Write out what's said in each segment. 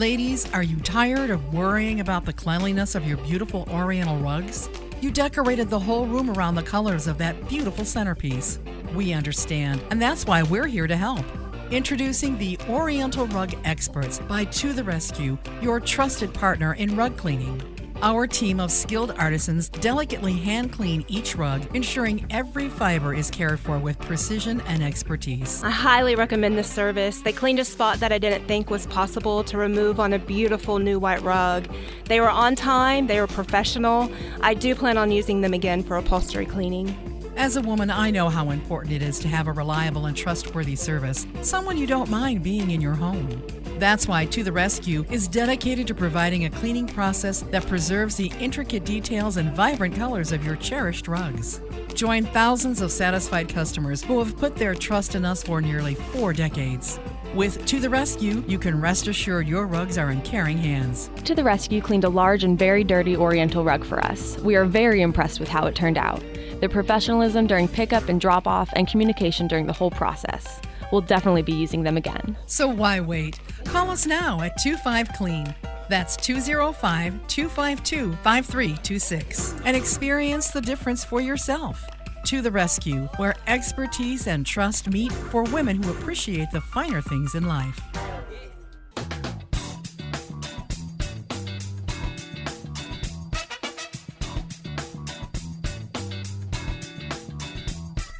Ladies, are you tired of worrying about the cleanliness of your beautiful Oriental rugs? You decorated the whole room around the colors of that beautiful centerpiece. We understand, and that's why we're here to help. Introducing the Oriental Rug Experts by To The Rescue, your trusted partner in rug cleaning. Our team of skilled artisans delicately hand clean each rug, ensuring every fiber is cared for with precision and expertise. I highly recommend this service. They cleaned a spot that I didn't think was possible to remove on a beautiful new white rug. They were on time, they were professional. I do plan on using them again for upholstery cleaning. As a woman, I know how important it is to have a reliable and trustworthy service, someone you don't mind being in your home. That's why To The Rescue is dedicated to providing a cleaning process that preserves the intricate details and vibrant colors of your cherished rugs. Join thousands of satisfied customers who have put their trust in us for nearly 4 decades. With To The Rescue, you can rest assured your rugs are in caring hands. To The Rescue cleaned a large and very dirty Oriental rug for us. We are very impressed with how it turned out. Their professionalism during pickup and drop-off and communication during the whole process. We'll definitely be using them again. So why wait? Call us now at 25CLEAN. That's 205-252-5326. And experience the difference for yourself. To The Rescue, where expertise and trust meet for women who appreciate the finer things in life.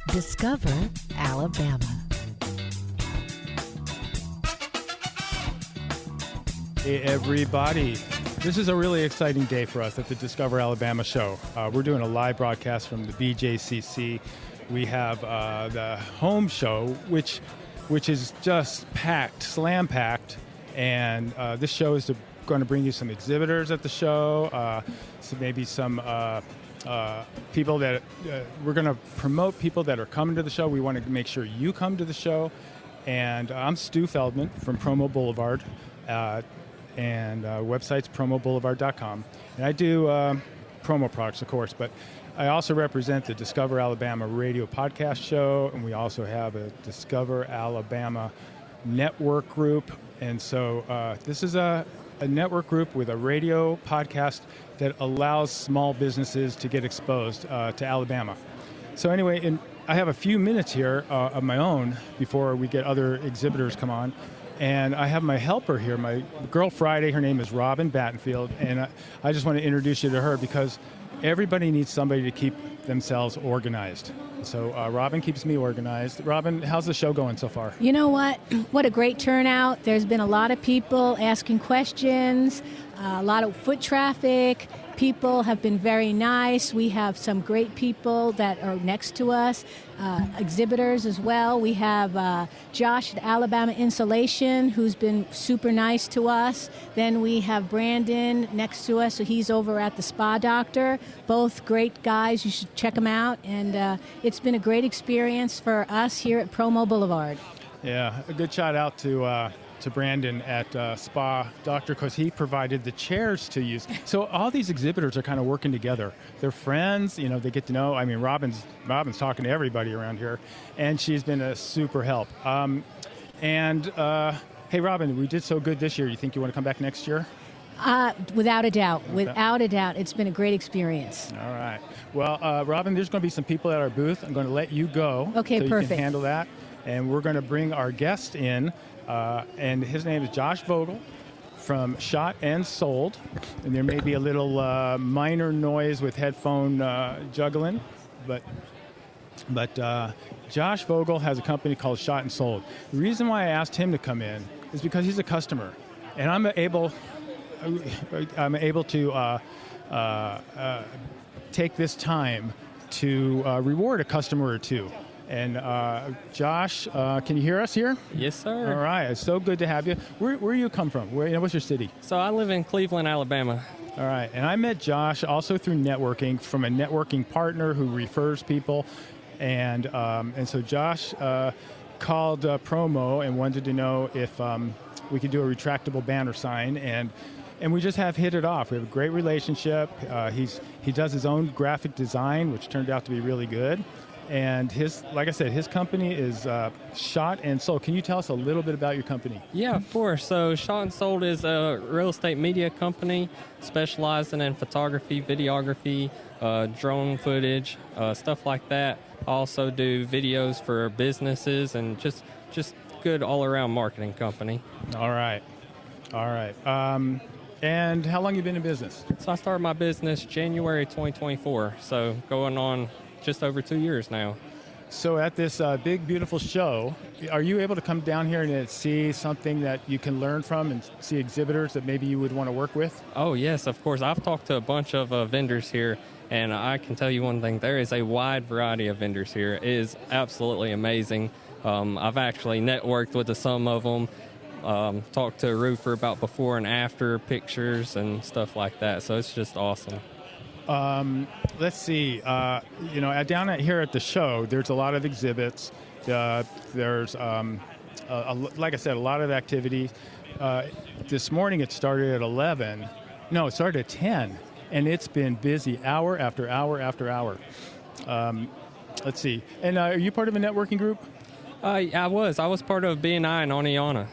Discover Alabama. Hey everybody, this is a really exciting day for us at the Discover Alabama show. We're doing a live broadcast from the BJCC. We have the Home Show, which is just packed, slam-packed, and this show is going to bring you some exhibitors at the show, so maybe some people that we're going to promote people that are coming to the show. We want to make sure you come to the show, and I'm Stu Feldman from Promo Boulevard. And website's promoboulevard.com. And I do promo products, of course, but I also represent the Discover Alabama radio podcast show, and we also have a Discover Alabama network group. And so this is a network group with a radio podcast that allows small businesses to get exposed to Alabama. So anyway, I have a few minutes here of my own before we get other exhibitors come on. And I have my helper here, my girl Friday. Her name is Robin Battenfield, and I just want to introduce you to her because everybody needs somebody to keep themselves organized. So Robin keeps me organized. Robin, how's the show going so far? You know what? What a great turnout. There's been a lot of people asking questions, a lot of foot traffic. People have been very nice. We have some great people that are next to us, exhibitors as well. We have Josh at Alabama Insulation, who's been super nice to us. Then we have Brandon next to us, so he's over at the Spa Doctor. Both great guys. You should check them out. And it's been a great experience for us here at Promo Boulevard. Yeah, a good shout out to Brandon at Spa Doctor because he provided the chairs to use. So all these exhibitors are kind of working together. They're friends, you know, they get to know. I mean, Robin's talking to everybody around here, and she's been a super help. Hey, Robin, we did so good this year. You think you want to come back next year? Without a doubt. Without a doubt. It's been a great experience. All right. Well, Robin, there's going to be some people at our booth. I'm going to let you go. Okay, so perfect. You can handle that. And we're going to bring our guest in. And his name is Josh Vogel from Shot and Sold. And there may be a little minor noise with headphone juggling, but Josh Vogel has a company called Shot and Sold. The reason why I asked him to come in is because he's a customer, and I'm able to take this time to reward a customer or two. And Josh, can you hear us here? Yes, sir. All right, it's so good to have you. Where you come from? What's your city? So I live in Cleveland, Alabama. All right, and I met Josh also through networking from a networking partner who refers people, and so Josh called Promo and wanted to know if we could do a retractable banner sign, and we just have hit it off. We have a great relationship. He does his own graphic design, which turned out to be really good. and like I said, his company is Shot and Sold. Can you tell us a little bit about your company? Yeah, of course. So Shot and Sold is a real estate media company specializing in photography, videography, drone footage, stuff like that. I also do videos for businesses and just good all-around marketing company. All right. And how long you been in business? So I started my business January 2024, so going on just over 2 years now. So at this big, beautiful show, are you able to come down here and see something that you can learn from and see exhibitors that maybe you would want to work with? Oh, yes, of course. I've talked to a bunch of vendors here, and I can tell you one thing. There is a wide variety of vendors here. It is absolutely amazing. I've actually networked with some of them, talked to a roofer about before and after pictures and stuff like that. So it's just awesome. Let's see. Down here at the show, there's a lot of exhibits. There's, like I said, a lot of activity. This morning it started at 11. No, it started at 10, and it's been busy hour after hour after hour. Let's see. And are you part of a networking group? I was part of BNI in Oneonta.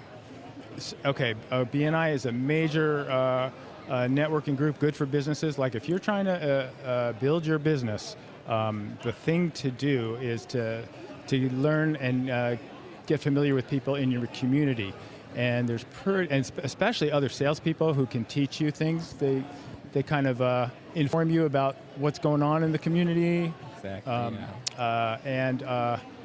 Okay, BNI is a major networking group, good for businesses. Like if you're trying to build your business, the thing to do is to learn and get familiar with people in your community. And there's and especially other salespeople who can teach you things. They kind of inform you about what's going on in the community. Exactly.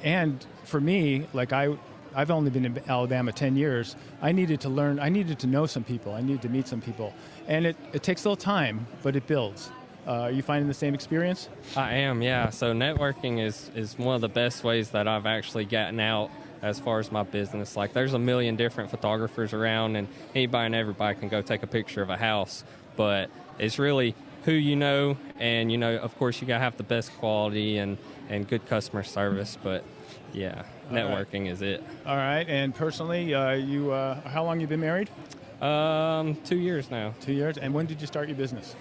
And for me, like I've only been in Alabama 10 years. I needed to learn. I needed to know some people. I needed to meet some people. And it takes a little time, but it builds. Are you finding the same experience? I am, yeah. So networking is one of the best ways that I've actually gotten out as far as my business. Like there's a million different photographers around, and anybody and everybody can go take a picture of a house. But it's really who you know, and of course you gotta have the best quality and good customer service. But yeah, networking is it. All right. And personally, how long you been married? 2 years now. 2 years. And when did you start your business?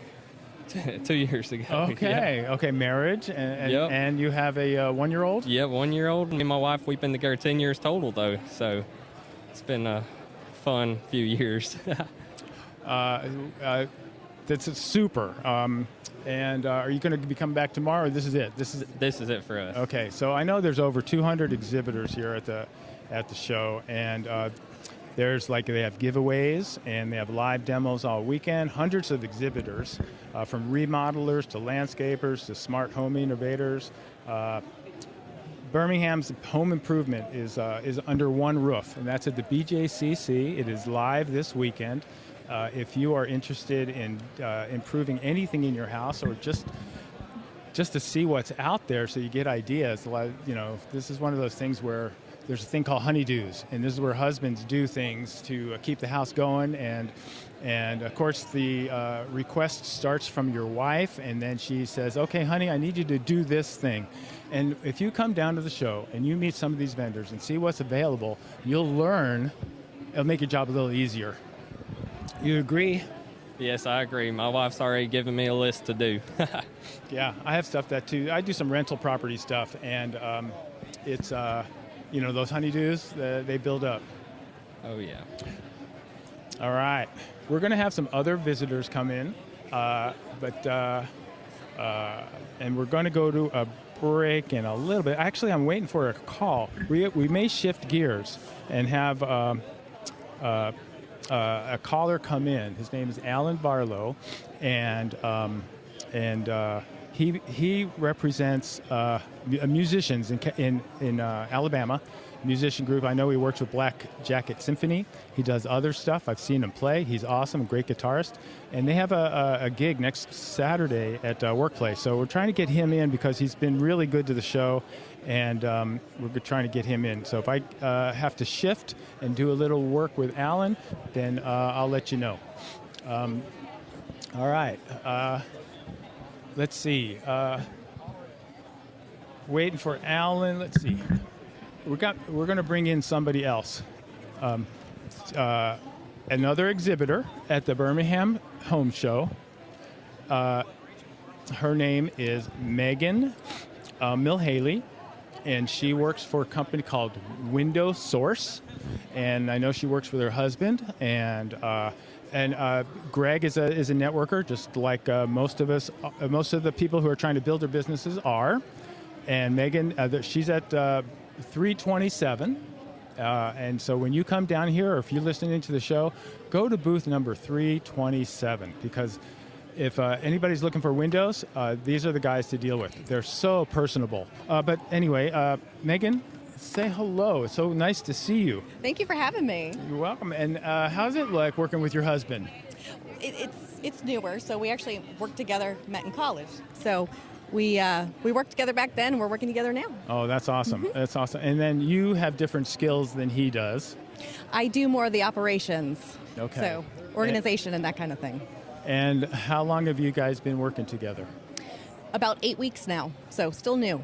2 years ago. Okay. Yeah. Okay. Marriage. And, yep. And you have a 1-year-old? Yeah, 1-year-old. Me and my wife, we've been together 10 years total, though. So it's been a fun few years. That's super. And are you going to be coming back tomorrow? Or this is it. This is it for us. Okay. So I know there's over 200 exhibitors here at the show, and they have giveaways and they have live demos all weekend. Hundreds of exhibitors, from remodelers to landscapers to smart home innovators. Birmingham's home improvement is under one roof, and that's at the BJCC. It is live this weekend. If you are interested in improving anything in your house, or just to see what's out there, so you get ideas. This is one of those things where there's a thing called honeydews, and this is where husbands do things to keep the house going. And of course, the request starts from your wife, and then she says, "Okay, honey, I need you to do this thing." And if you come down to the show and you meet some of these vendors and see what's available, you'll learn. It'll make your job a little easier. You agree? Yes, I agree. My wife's already given me a list to do. Yeah, I have stuff that too. I do some rental property stuff, and it's those honeydews, they build up. Oh yeah. All right, we're going to have some other visitors come in, and we're going to go to a break in a little bit. Actually, I'm waiting for a call. We may shift gears and have a caller come in. His name is Alan Barlow, and he represents musicians in Alabama, musician group. I know he works with Black Jacket Symphony. He does other stuff. I've seen him play. He's awesome, a great guitarist. And they have a gig next Saturday at Workplace. So we're trying to get him in because he's been really good to the show, and we're trying to get him in. So if I have to shift and do a little work with Alan, then I'll let you know. All right. Let's see. Waiting for Alan. Let's see. We're going to bring in somebody else. Another exhibitor at the Birmingham Home Show. Her name is Megan Mihaly, and she works for a company called Window Source, and I know she works with her husband, and Greg is a networker, just like most of us, most of the people who are trying to build their businesses are, and Megan, she's at 327, and so when you come down here, or if you're listening to the show, go to booth number 327, because if anybody's looking for windows, these are the guys to deal with. They're so personable. But anyway, Megan, say hello. It's so nice to see you. Thank you for having me. You're welcome. And how's it like working with your husband? It's newer, so we actually worked together, met in college. So we worked together back then, and we're working together now. Oh, that's awesome. Mm-hmm. That's awesome. And then you have different skills than he does. I do more of the operations, Okay. so organization and that kind of thing. And how long have you guys been working together? About 8 weeks now, so still new.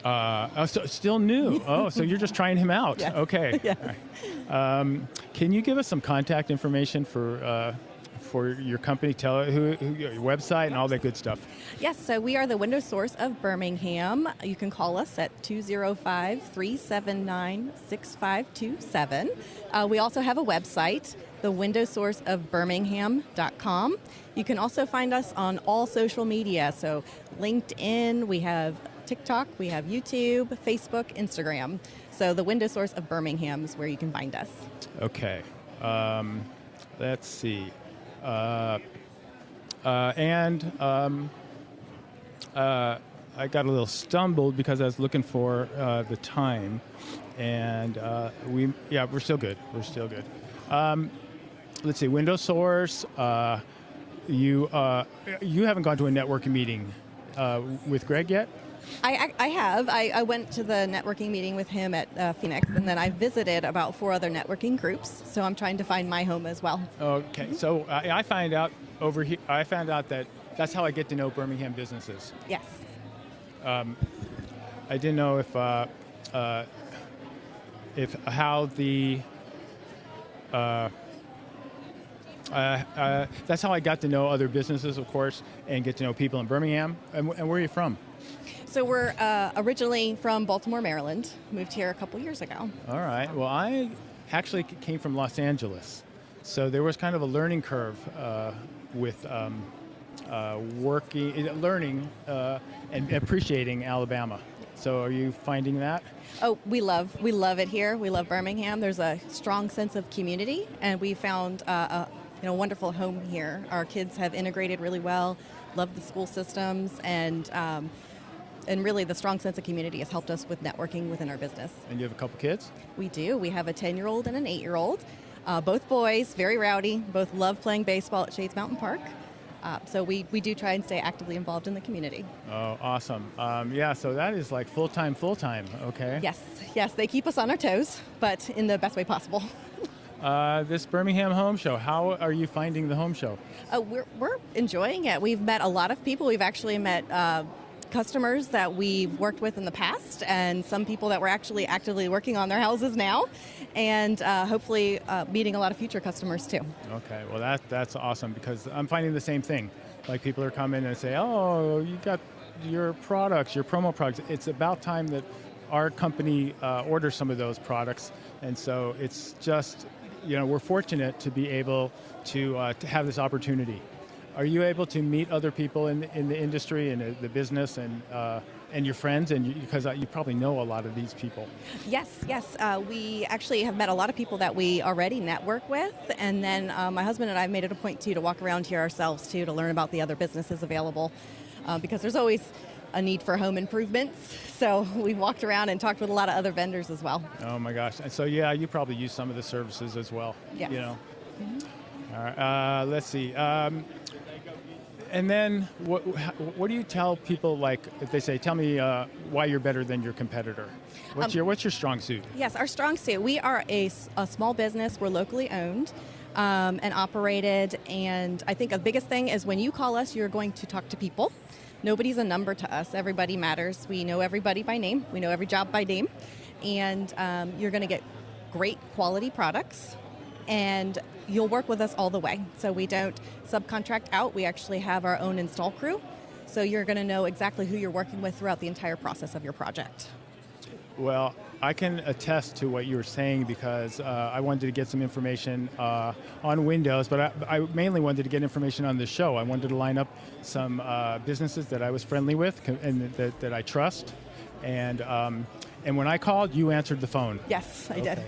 So still new. Oh, so you're just trying him out. Yes. Okay. Yes. All right. Can you give us some contact information for your company? Tell who your website and all that good stuff. Yes, so we are the Window Source of Birmingham. You can call us at 205-379-6527. We also have a website, the Window Source of Birmingham.com. You can also find us on all social media, so LinkedIn, we have TikTok, we have YouTube, Facebook, Instagram. So the Window Source of Birmingham is where you can find us. Okay. Let's see. I got a little stumbled because I was looking for the time, and we're still good. We're still good. Let's see. Window Source. You haven't gone to a networking meeting with Greg yet? I have. I went to the networking meeting with him at Phoenix, and then I visited about 4 other networking groups. So I'm trying to find my home as well. Okay. So I found out over here. I found out that that's how I get to know Birmingham businesses. Yes. I didn't know if how the that's how I got to know other businesses, of course, and get to know people in Birmingham. And where are you from? So we're originally from Baltimore, Maryland. Moved here a couple years ago. All right. Well, I actually came from Los Angeles, so there was kind of a learning curve with learning and appreciating Alabama. So are you finding that? Oh, we love it here. We love Birmingham. There's a strong sense of community, and we found a wonderful home here. Our kids have integrated really well, love the school systems, and really the strong sense of community has helped us with networking within our business. And you have a couple kids? We do. We have a 10-year-old and an 8-year-old. Both boys, very rowdy, both love playing baseball at Shades Mountain Park. So we do try and stay actively involved in the community. Oh, awesome. So that is like full-time, okay? Yes, they keep us on our toes, but in the best way possible. This Birmingham Home Show, how are you finding the home show? We're enjoying it. We've met a lot of people. We've actually met customers that we've worked with in the past, and some people that we're actually actively working on their houses now, and hopefully meeting a lot of future customers too. Okay, well that's awesome, because I'm finding the same thing. Like people are coming and say, oh, you got your products, your promo products. It's about time that our company orders some of those products, and so it's just, we're fortunate to be able to have this opportunity. Are you able to meet other people in the industry and the business and your friends? Because you probably know a lot of these people. Yes. We actually have met a lot of people that we already network with, and then my husband and I made it a point to walk around here ourselves too, to learn about the other businesses available, because there's always a need for home improvements. So we've walked around and talked with a lot of other vendors as well. Oh my gosh! And so you probably use some of the services as well. Yes. Mm-hmm. All right. Let's see. And then what do you tell people, like, if they say, tell me why you're better than your competitor? What's your strong suit? Yes, our strong suit. We are a small business. We're locally owned and operated. And I think the biggest thing is when you call us, you're going to talk to people. Nobody's a number to us. Everybody matters. We know everybody by name. We know every job by name. And you're going to get great quality products. And you'll work with us all the way. So we don't subcontract out. We actually have our own install crew. So you're going to know exactly who you're working with throughout the entire process of your project. Well, I can attest to what you were saying because I wanted to get some information on Windows, but I mainly wanted to get information on the show. I wanted to line up some businesses that I was friendly with and that I trust. And when I called, you answered the phone. Yes, I did.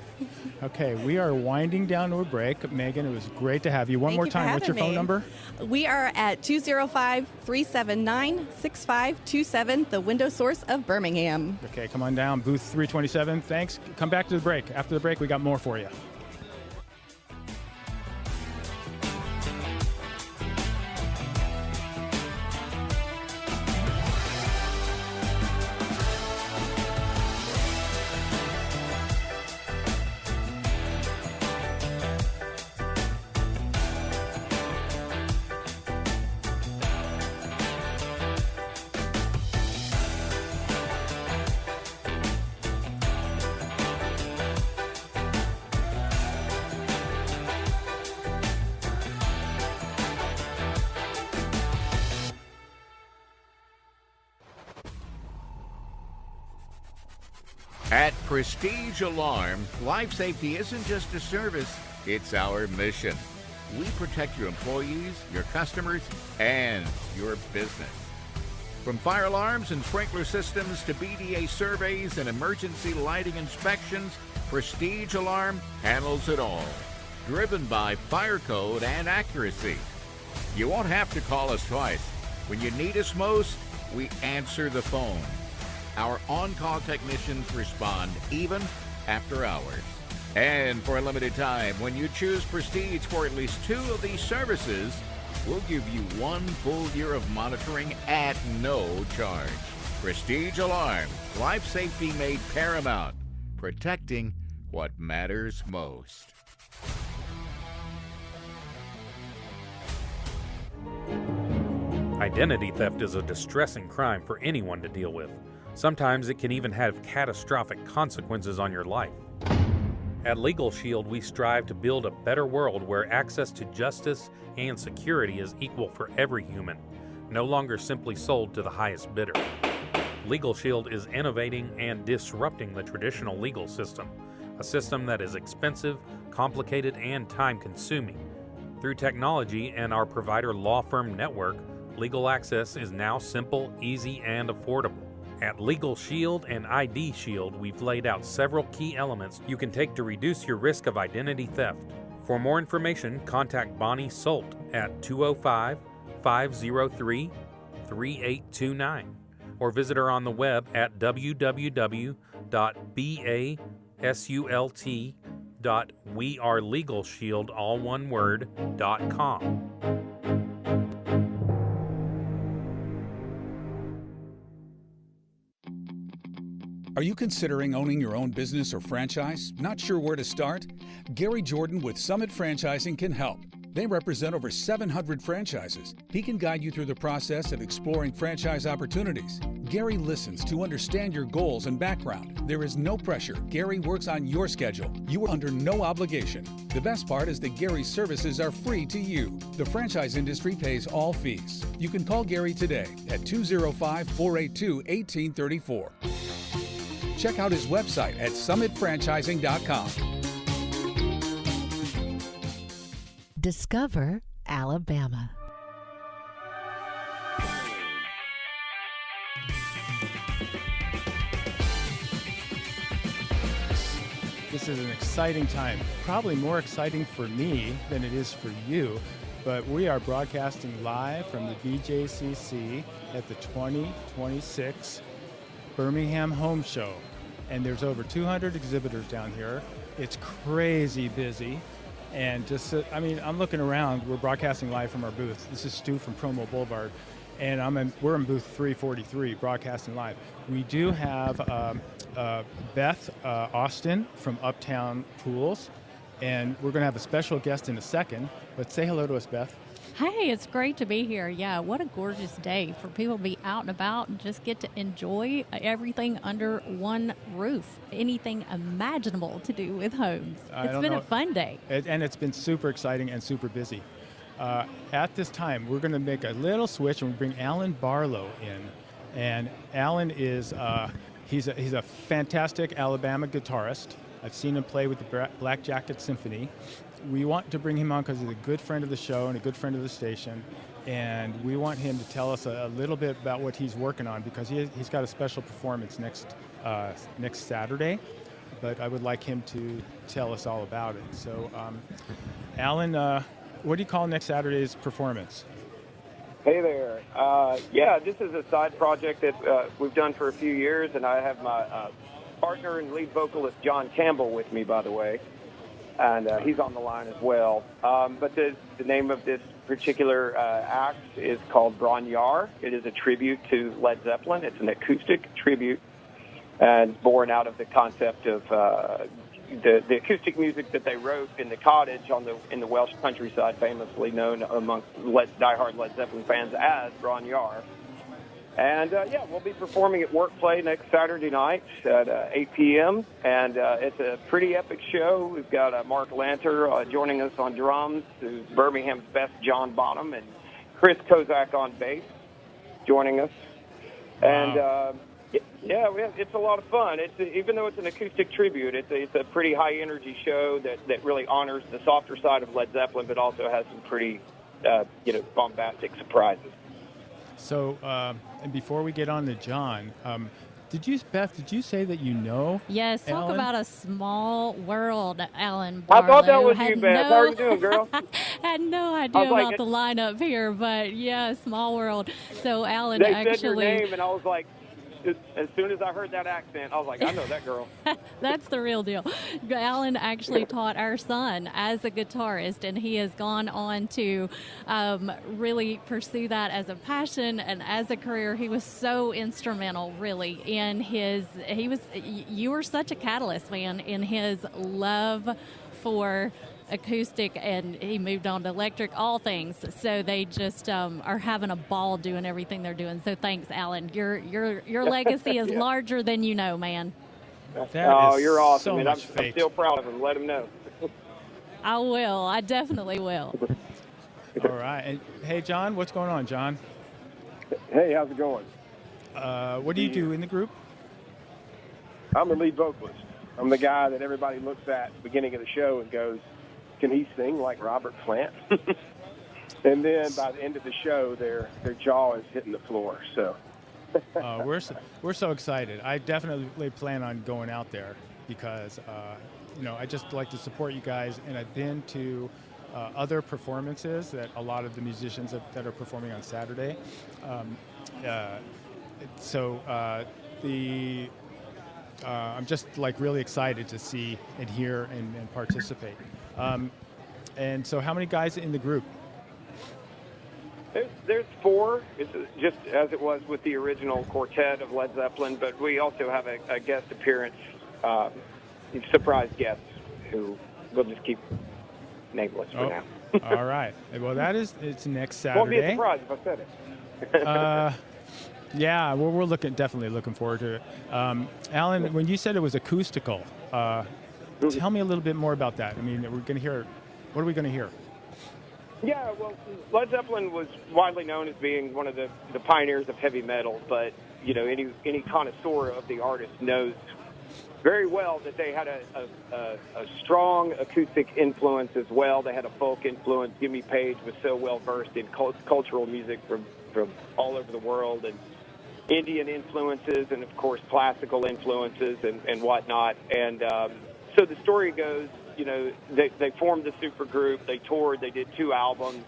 Okay, we are winding down to a break. Megan, it was great to have you. One Thank more you for time, what's your having phone me. number? We are at 205-379-6527, the Window Source of Birmingham. Okay, come on down, booth 327. Thanks. Come back to the break. After the break, we got more for you. At Prestige Alarm, life safety isn't just a service, it's our mission. We protect your employees, your customers, and your business. From fire alarms and sprinkler systems to BDA surveys and emergency lighting inspections, Prestige Alarm handles it all. Driven by fire code and accuracy. You won't have to call us twice. When you need us most, we answer the phone. Our on-call technicians respond even after hours. And for a limited time, when you choose Prestige for at least 2 of these services, we'll give you 1 full year of monitoring at no charge. Prestige Alarm, life safety made paramount, protecting what matters most. Identity theft is a distressing crime for anyone to deal with. Sometimes it can even have catastrophic consequences on your life. At Legal Shield, we strive to build a better world where access to justice and security is equal for every human, no longer simply sold to the highest bidder. Legal Shield is innovating and disrupting the traditional legal system, a system that is expensive, complicated, and time-consuming. Through technology and our provider law firm network, legal access is now simple, easy, and affordable. At Legal Shield and ID Shield, we've laid out several key elements you can take to reduce your risk of identity theft. For more information, contact Bonnie Solt at 205-503-3829 or visit her on the web at www.basult.wearelegalshield.com. Are you considering owning your own business or franchise? Not sure where to start? Gary Jordan with Summit Franchising can help. They represent over 700 franchises. He can guide you through the process of exploring franchise opportunities. Gary listens to understand your goals and background. There is no pressure. Gary works on your schedule. You are under no obligation. The best part is that Gary's services are free to you. The franchise industry pays all fees. You can call Gary today at 205-482-1834. Check out his website at summitfranchising.com. Discover Alabama. This is an exciting time, probably more exciting for me than it is for you, but we are broadcasting live from the BJCC at the 2026 Birmingham Home Show. And there's over 200 exhibitors down here. It's crazy busy. And I'm looking around. We're broadcasting live from our booth. This is Stu from Promo Boulevard. And we're in booth 343, broadcasting live. We do have Beth Austin from Uptown Pools. And we're going to have a special guest in a second. But say hello to us, Beth. Hey, it's great to be here. Yeah, what a gorgeous day for people to be out and about and just get to enjoy everything under one roof. Anything imaginable to do with homes. It's been a fun day. And it's been super exciting and super busy. At this time, we're going to make a little switch and bring Alan Barlow in. And Alan is, He's a fantastic Alabama guitarist. I've seen him play with the Black Jacket Symphony. We want to bring him on because he's a good friend of the show and a good friend of the station. And we want him to tell us a little bit about what he's working on, because he's got a special performance next Saturday. But I would like him to tell us all about it. So, Alan, what do you call next Saturday's performance? Hey there. This is a side project that we've done for a few years, and I have my partner and lead vocalist John Campbell with me, by the way, and he's on the line as well. But the name of this particular act is called Bronyar. It is a tribute to Led Zeppelin. It's an acoustic tribute, and born out of the concept of the acoustic music that they wrote in the cottage in the Welsh countryside, famously known amongst diehard Led Zeppelin fans as Bronyar. And we'll be performing at Workplay next Saturday night at 8 p.m. And it's a pretty epic show. We've got Mark Lanter joining us on drums, who's Birmingham's best John Bonham, and Chris Kozak on bass joining us. Wow. And it's a lot of fun. Even though it's an acoustic tribute, it's a pretty high energy show that really honors the softer side of Led Zeppelin, but also has some pretty bombastic surprises. So, and before we get on to John, Beth, did you say that you know Yes, talk Alan? about a small world, Alan I Barlow. thought that was you, Beth. How are you doing, girl? Had no idea about the lineup here, but yeah, small world. So Alan They actually said your name, and I was like, as soon as I heard that accent, I was like, I know that girl. That's the real deal. Alan actually taught our son as a guitarist, and he has gone on to really pursue that as a passion and as a career. He was so instrumental, really, in you were such a catalyst, man, in his love for acoustic, and he moved on to electric, all things. So they just are having a ball doing everything they're doing. So thanks, Alan. Your legacy is larger than you know, man. You're awesome, so and I'm much fate. still proud of him. Let him know. I will. I definitely will. All right. And, hey, John, what's going on, John? Hey, how's it going? What do you do in the group? I'm the lead vocalist. I'm the guy that everybody looks at the beginning of the show and goes, can he sing like Robert Plant? And then by the end of the show, their jaw is hitting the floor. So we're so excited. I definitely plan on going out there because I just like to support you guys, and I've been to other performances that a lot of the musicians that are performing on Saturday. I'm just like really excited to see and hear and participate. And so how many guys in the group? There's four. It's just as it was with the original quartet of Led Zeppelin, but we also have a guest appearance, surprise guest who we'll just keep nameless for now. All right. Well, it's next Saturday. Won't be a surprise if I said it. Yeah, well, we're definitely looking forward to it. Alan, when you said it was acoustical, tell me a little bit more about that. I mean, what are we going to hear? Yeah, well, Led Zeppelin was widely known as being one of the pioneers of heavy metal, but any connoisseur of the artist knows very well that they had a strong acoustic influence as well. They had a folk influence. Jimmy Page was so well versed in cultural music from all over the world, and Indian influences, and of course classical influences and whatnot. And so the story goes, they formed the supergroup, they toured, they did 2 albums.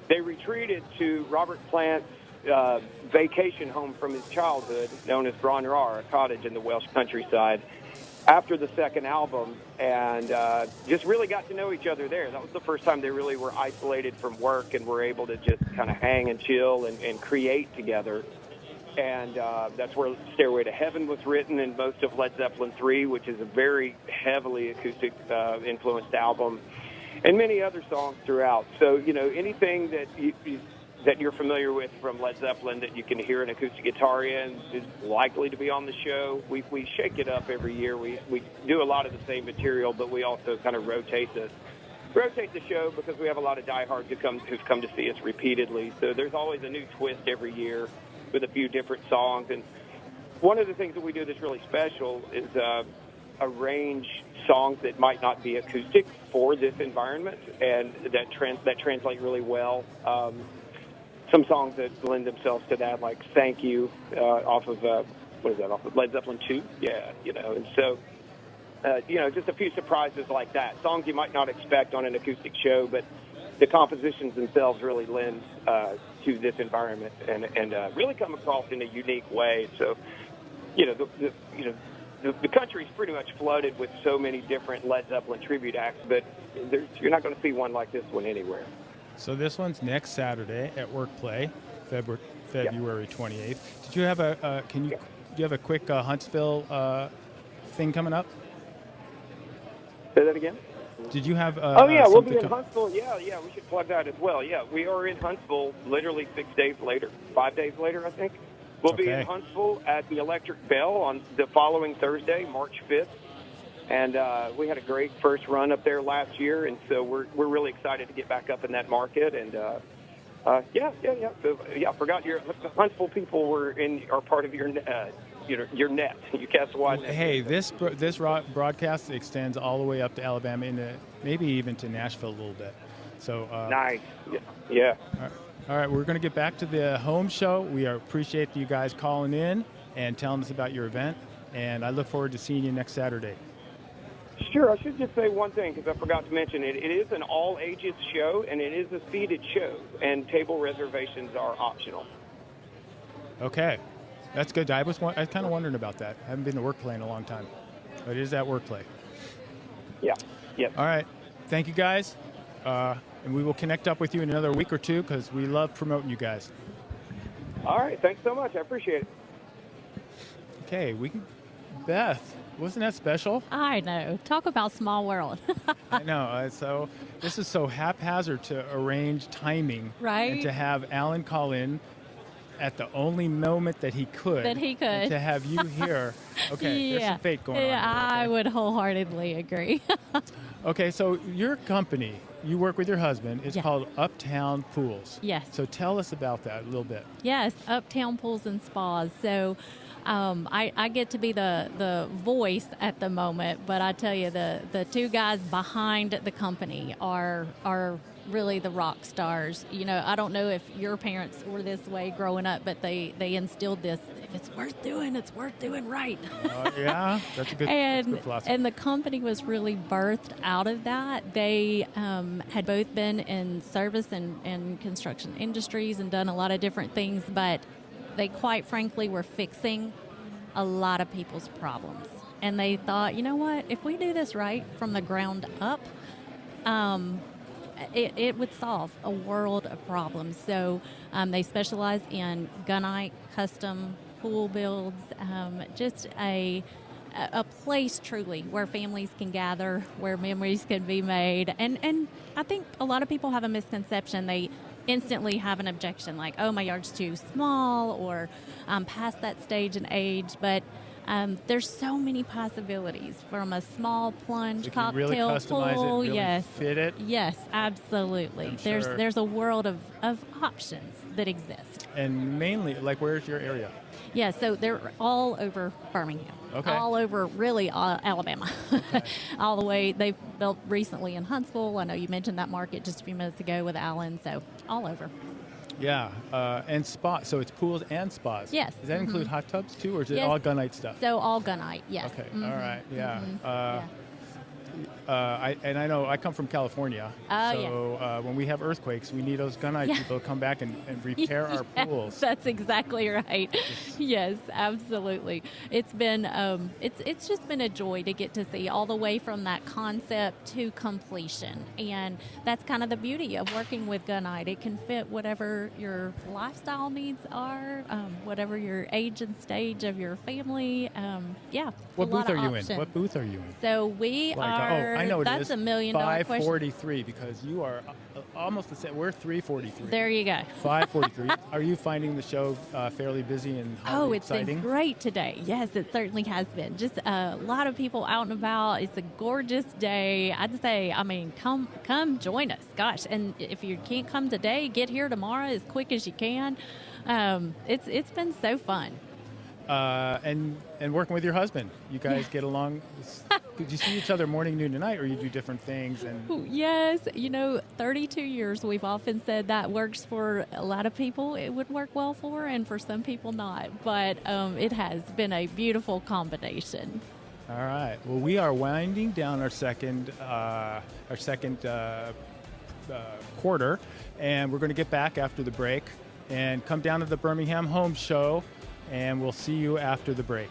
They retreated to Robert Plant's vacation home from his childhood, known as Bronyar, a cottage in the Welsh countryside, after the second album, and just really got to know each other there. That was the first time they really were isolated from work and were able to just kind of hang and chill and create together. And that's where Stairway to Heaven was written, and most of Led Zeppelin 3, which is a very heavily acoustic influenced album, and many other songs throughout. So, anything that you're familiar with from Led Zeppelin that you can hear an acoustic guitar in is likely to be on the show. We shake it up every year. We do a lot of the same material, but we also kind of rotate the show because we have a lot of diehards who've come to see us repeatedly. So there's always a new twist every year with a few different songs. And one of the things that we do that's really special is arrange songs that might not be acoustic for this environment, and that translate really well. Some songs that lend themselves to that, like "Thank You" off of off of Led Zeppelin 2. Yeah, and so just a few surprises like that. Songs you might not expect on an acoustic show, but the compositions themselves really lend to this environment and really come across in a unique way. So, the country's pretty much flooded with so many different Led Zeppelin tribute acts, but you're not going to see one like this one anywhere. So this one's next Saturday at Workplay, February 28th. Did you have do you have a quick Huntsville thing coming up? Say that again? Did you have? We'll be in Huntsville. Yeah, we should plug that as well. Yeah, we are in Huntsville literally 5 days later, I think. We'll be in Huntsville at the Electric Bell on the following Thursday, March 5th. And we had a great first run up there last year, and so we're really excited to get back up in that market. And So, I forgot your Huntsville people are part of your net. You cast a wide net. Hey, this broadcast extends all the way up to Alabama, into maybe even to Nashville a little bit. So nice. Yeah. All right, we're going to get back to the home show. We appreciate you guys calling in and telling us about your event, and I look forward to seeing you next Saturday. Sure. I should just say one thing because I forgot to mention it. It is an all-ages show, and it is a seated show, and table reservations are optional. Okay. That's good. I was kind of wondering about that. I haven't been to Workplay in a long time, but it is at Workplay. Yeah. Yep. All right. Thank you, guys. And we will connect up with you in another week or two because we love promoting you guys. All right. Thanks so much. I appreciate it. Okay. Beth, wasn't that special? I know. Talk about small world. I know. So this is so haphazard to arrange timing. Right. And to have Alan call in at the only moment that he could. And to have you here. Okay, there's some fate going on. Yeah, okay? I would wholeheartedly agree. Okay, so your company, you work with your husband, it's called Uptown Pools. Yes. So tell us about that a little bit. Yes, Uptown Pools and Spas. So I get to be the voice at the moment, but I tell you, the two guys behind the company are really the rock stars. I don't know if your parents were this way growing up, but they instilled this: if it's worth doing, it's worth doing right. Yeah, that's a good philosophy. And the company was really birthed out of that. They had both been in service and construction industries and done a lot of different things, but they quite frankly were fixing a lot of people's problems. And they thought, you know what, if we do this right from the ground up, it would solve a world of problems. So they specialize in gunite, custom pool builds, just a place truly where families can gather, where memories can be made. And I think a lot of people have a misconception. They instantly have an objection like, oh, my yard's too small, or past that stage in age. But there's so many possibilities from a small plunge so cocktail really customize pool. It, really fit it. Yes, absolutely. There's a world of options that exist. And mainly, where's your area? Yeah, so they're all over Birmingham. Okay. All over, really, Alabama. Okay. All the way. They've built recently in Huntsville. I know you mentioned that market just a few minutes ago with Alan, so all over. Yeah, and spa. So it's pools and spas. Yes. Does that include hot tubs too, or is it Yes. all gunite stuff? So all gunite, yes. Okay, all right, yeah. I know I come from California, so when we have earthquakes, we need those gunite people to come back and repair our pools. That's exactly right. Yes, absolutely. It's been it's just been a joy to get to see all the way from that concept to completion, and that's kind of the beauty of working with gunite. It can fit whatever your lifestyle needs are, whatever your age and stage of your family. What booth are you in? What booth are you in? So we are. I know it is. That's $1 million question. 543, because you are almost the same. We're 343. There you go. 543. Are you finding the show fairly busy and exciting? Been great today. Yes, it certainly has been. Just a lot of people out and about. It's a gorgeous day. I'd say, come join us. Gosh, and if you can't come today, get here tomorrow as quick as you can. It's been so fun. and working with your husband. You guys get along. Did you see each other morning, noon, and night, or you do different things? And Yes, 32 years, we've often said that works for a lot of people. It would work well for, and for some people not. But it has been a beautiful combination. All right. Well, we are winding down our second quarter, and we're going to get back after the break and come down to the Birmingham Home Show, and we'll see you after the break.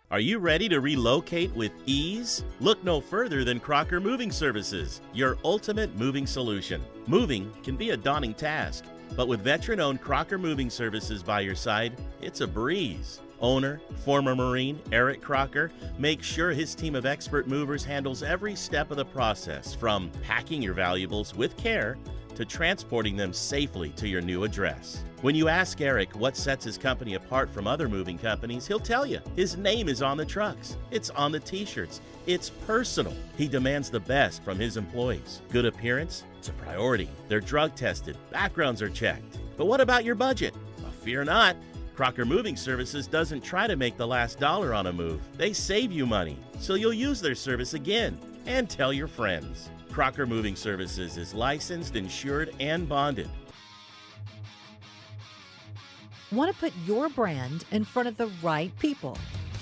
Are you ready to relocate with ease? Look no further than Crocker Moving Services, your ultimate moving solution. Moving can be a daunting task, but with veteran-owned Crocker Moving Services by your side, it's a breeze. Owner, former Marine, Eric Crocker, makes sure his team of expert movers handles every step of the process, from packing your valuables with care to transporting them safely to your new address. When you ask Eric what sets his company apart from other moving companies, he'll tell you. His name is on the trucks. It's on the t-shirts. It's personal. He demands the best from his employees. Good appearance? It's a priority. They're drug tested. Backgrounds are checked. But what about your budget? Well, fear not. Crocker Moving Services doesn't try to make the last dollar on a move. They save you money, so you'll use their service again and tell your friends. Crocker Moving Services is licensed, insured, and bonded. Want to put your brand in front of the right people?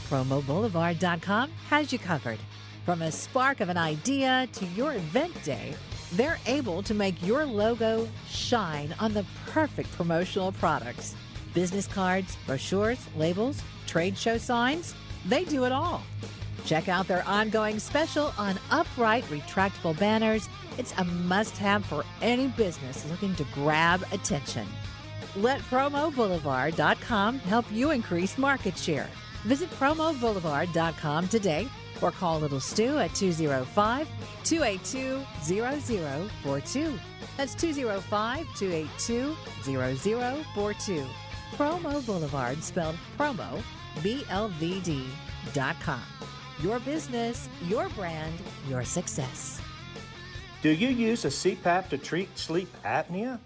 PromoBoulevard.com has you covered. From a spark of an idea to your event day, they're able to make your logo shine on the perfect promotional products. Business cards, brochures, labels, trade show signs, they do it all. Check out their ongoing special on upright retractable banners. It's a must-have for any business looking to grab attention. Let PromoBoulevard.com help you increase market share. Visit PromoBoulevard.com today or call Little Stu at 205-282-0042. That's 205-282-0042. Promo Boulevard, spelled promo, BLVD.com. Your business, your brand, your success. Do you use a CPAP to treat sleep apnea?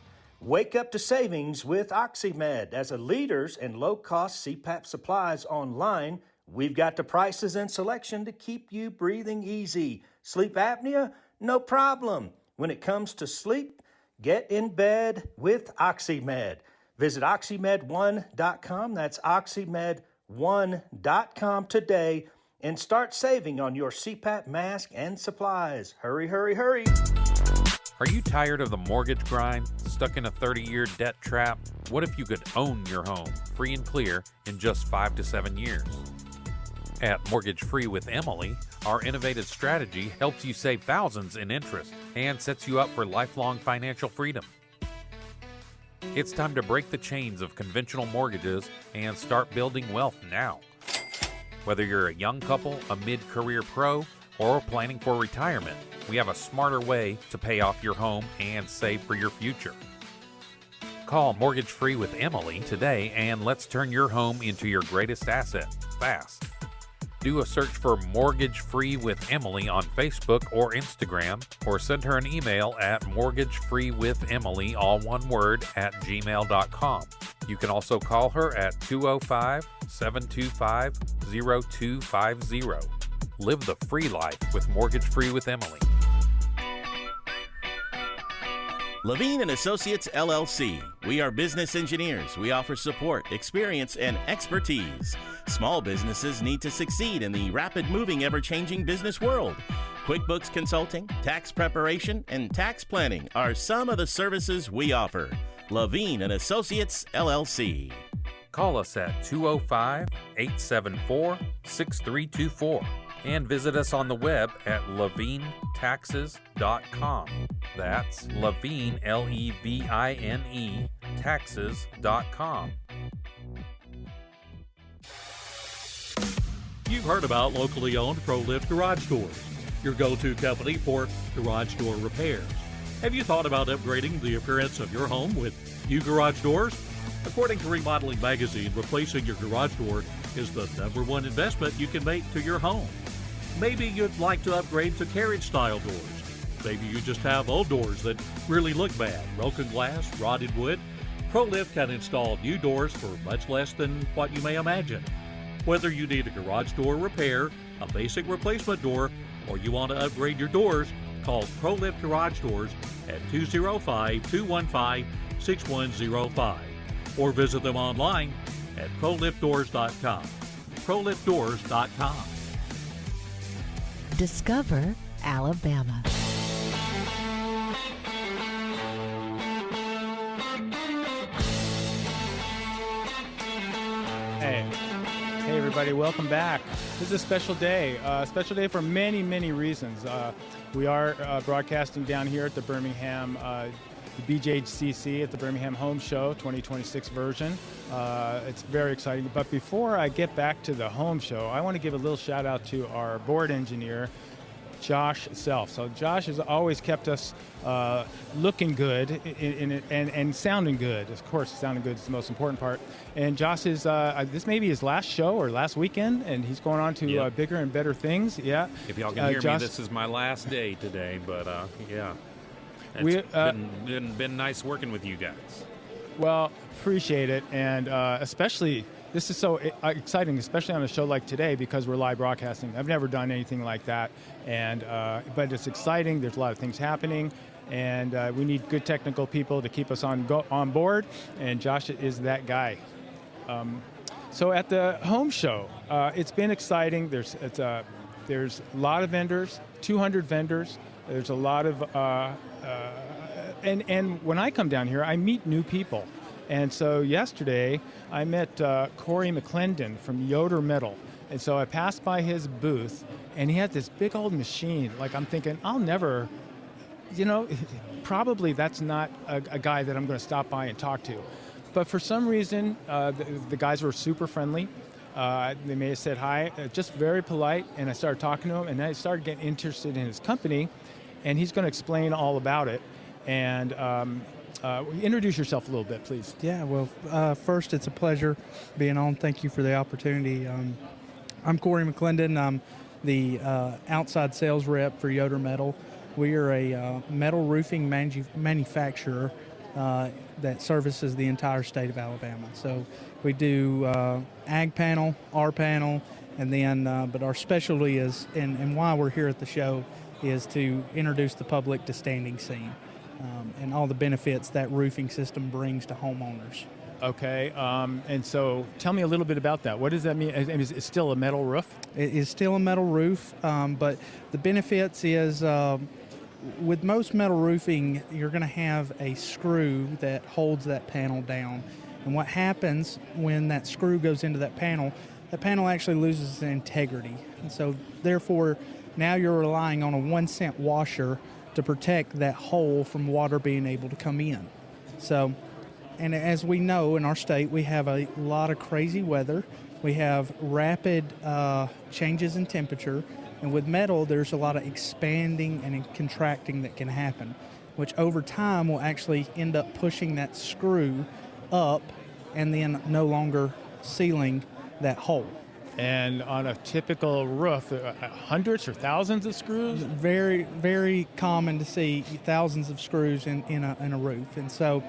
Wake up to savings with OxyMed. As a leaders in low-cost CPAP supplies online, we've got the prices and selection to keep you breathing easy. Sleep apnea? No problem. When it comes to sleep, get in bed with OxyMed. Visit oxymed1.com. That's oxymed1.com today and start saving on your CPAP mask and supplies. Hurry, hurry, hurry. Are you tired of the mortgage grind? Stuck in a 30-year debt trap? What if you could own your home, free and clear, in just 5 to 7 years? At Mortgage Free with Emily, our innovative strategy helps you save thousands in interest and sets you up for lifelong financial freedom. It's time to break the chains of conventional mortgages and start building wealth now. Whether you're a young couple, a mid-career pro, or planning for retirement, we have a smarter way to pay off your home and save for your future. Call Mortgage Free with Emily today and let's turn your home into your greatest asset fast. Do a search for Mortgage Free with Emily on Facebook or Instagram, or send her an email at mortgagefreewithemily, all one word, @gmail.com. You can also call her at 205-725-0250. Live the free life with Mortgage Free with Emily. Levine & Associates, LLC. We are business engineers. We offer support, experience, and expertise. Small businesses need to succeed in the rapid moving, ever-changing business world. QuickBooks consulting, tax preparation, and tax planning are some of the services we offer. Levine & Associates, LLC. Call us at 205-874-6324 and visit us on the web at levinetaxes.com. That's Levine, Levine, taxes.com. You've heard about locally owned ProLift Garage Doors, your go-to company for garage door repairs. Have you thought about upgrading the appearance of your home with new garage doors? According to Remodeling Magazine, replacing your garage door is the #1 investment you can make to your home. Maybe you'd like to upgrade to carriage-style doors. Maybe you just have old doors that really look bad, broken glass, rotted wood. ProLift can install new doors for much less than what you may imagine. Whether you need a garage door repair, a basic replacement door, or you want to upgrade your doors, call ProLift Garage Doors at 205-215-6105 or visit them online at proliftdoors.com. proliftdoors.com. Discover Alabama. Hey everybody, welcome back. This is a special day for many, many reasons. We are broadcasting down here at the Birmingham, the BJCC at the Birmingham Home Show 2026 version. It's very exciting. But before I get back to the home show, I want to give a little shout out to our board engineer, Josh Self. So Josh has always kept us looking good and sounding good. Of course, sounding good is the most important part. And Josh is, this may be his last show or last weekend, and he's going on to bigger and better things. Yeah. If y'all can hear Josh, me, this is my last day today, but yeah. It's been nice working with you guys. Well, appreciate it, and especially this is so exciting, especially on a show like today because we're live broadcasting. I've never done anything like that, and but it's exciting. There's a lot of things happening, and we need good technical people to keep us on board, and Josh is that guy. So at the home show, it's been exciting. There's a lot of vendors, 200 vendors. There's a lot of and when I come down here, I meet new people. And so yesterday, I met Corey McClendon from Yoder Metal. And so I passed by his booth, and he had this big old machine. Like, I'm thinking, I'll never, probably that's not a guy that I'm going to stop by and talk to. But for some reason, the guys were super friendly. They may have said hi, just very polite. And I started talking to him, and I started getting interested in his company. And he's going to explain all about it. And introduce yourself a little bit, please. Yeah, well, first, it's a pleasure being on. Thank you for the opportunity. I'm Corey McClendon. I'm the outside sales rep for Yoder Metal. We are a metal roofing manufacturer that services the entire state of Alabama. So we do ag panel, R panel, and then, but our specialty is, and why we're here at the show, is to introduce the public to standing seam. And all the benefits that roofing system brings to homeowners. Okay, and so tell me a little bit about that. What does that mean? Is it still a metal roof? It is still a metal roof, but the benefits is with most metal roofing, you're going to have a screw that holds that panel down. And what happens when that screw goes into that panel actually loses its integrity. And so therefore, now you're relying on a 1-cent washer to protect that hole from water being able to come in. So, and as we know in our state, we have a lot of crazy weather. We have rapid changes in temperature. And with metal, there's a lot of expanding and contracting that can happen, which over time will actually end up pushing that screw up and then no longer sealing that hole. And on a typical roof, hundreds or thousands of screws? Very, very common to see thousands of screws in a roof. And so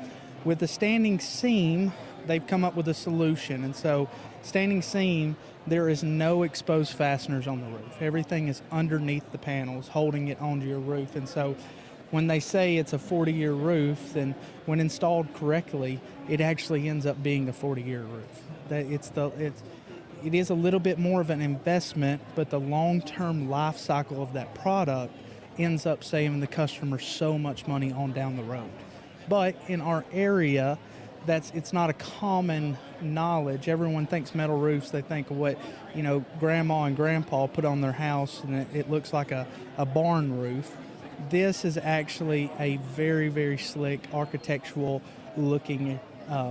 with the standing seam, they've come up with a solution. And so standing seam, there is no exposed fasteners on the roof. Everything is underneath the panels, holding it onto your roof. And so when they say it's a 40-year roof, then when installed correctly, it actually ends up being a 40-year roof. It is a little bit more of an investment, but the long-term life cycle of that product ends up saving the customer so much money on down the road. But in our area, it's not a common knowledge. Everyone thinks metal roofs. They think of what, grandma and grandpa put on their house, and it looks like a barn roof. This is actually a very, very slick architectural looking